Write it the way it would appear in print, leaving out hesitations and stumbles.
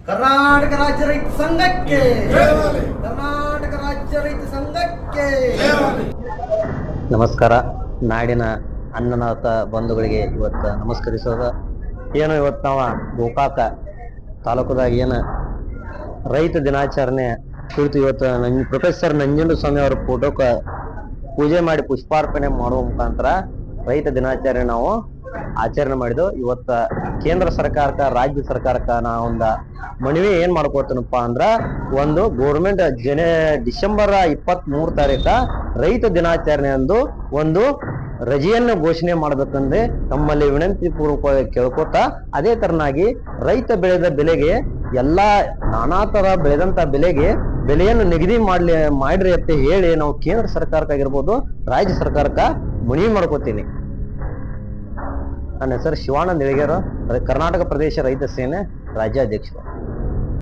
ಕರ್ನಾಟಕ ರಾಜ್ಯ ರೈತ ಸಂಘಕ್ಕೆ, ಕರ್ನಾಟಕ ರಾಜ್ಯ ರೈತ ಸಂಘಕ್ಕೆ. ನಮಸ್ಕಾರ. ನಾಡಿನ ಅನ್ನನಾಥ ಬಂಧುಗಳಿಗೆ ಇವತ್ತು ನಮಸ್ಕರಿಸೋದ. ಏನು ಇವತ್ತು ನಾವು ಗೋಕಾಕ ತಾಲೂಕದಾಗ ಏನು ರೈತ ದಿನಾಚರಣೆ ಕುರಿತು ಇವತ್ತು ಪ್ರೊಫೆಸರ್ ನಂಜುಂಡಸ್ವಾಮಿ ಅವರ ಫೋಟೋಕ್ಕೆ ಪೂಜೆ ಮಾಡಿ ಪುಷ್ಪಾರ್ಪಣೆ ಮಾಡುವ ಮುಖಾಂತರ ರೈತ ದಿನಾಚರಣೆ ನಾವು ಆಚರಣೆ ಮಾಡಿದ್ವು. ಇವತ್ತ ಕೇಂದ್ರ ಸರ್ಕಾರಕ್ಕ ರಾಜ್ಯ ಸರ್ಕಾರಕ್ಕ ನಾ ಒಂದು ಮನವಿ ಏನ್ ಮಾಡ್ಕೋತೀನಪ್ಪ ಅಂದ್ರ, ಒಂದು ಗೋರ್ಮೆಂಟ್ ಡಿಸೆಂಬರ್ 23 ತಾರೀಕ ರೈತ ದಿನಾಚರಣೆ ಅಂದು ಒಂದು ರಜೆಯನ್ನು ಘೋಷಣೆ ಮಾಡ್ಬೇಕಂದ್ರೆ ತಮ್ಮಲ್ಲಿ ವಿನಂತಿ ಪೂರ್ವಕವಾಗಿ ಕೇಳ್ಕೊತಾ, ಅದೇ ತರನಾಗಿ ರೈತ ಬೆಳೆದ ಬೆಲೆಗೆ ಎಲ್ಲಾ ನಾನಾ ತರ ಬೆಳೆದಂತ ಬೆಲೆಯನ್ನು ನಿಗದಿ ಮಾಡ್ರಿ ಅಂತ ಹೇಳಿ ನಾವು ಕೇಂದ್ರ ಸರ್ಕಾರಕ್ಕಾಗಿರ್ಬೋದು ರಾಜ್ಯ ಸರ್ಕಾರಕ್ಕ ಮನವಿ ಮಾಡ್ಕೋತೀನಿ. ನನ್ನ ಹೆಸರು ಶಿವಾನಂದ ನಿಳಗೇರ, ಕರ್ನಾಟಕ ಪ್ರದೇಶ ರೈತ ಸೇನೆ ರಾಜ್ಯಾಧ್ಯಕ್ಷರು.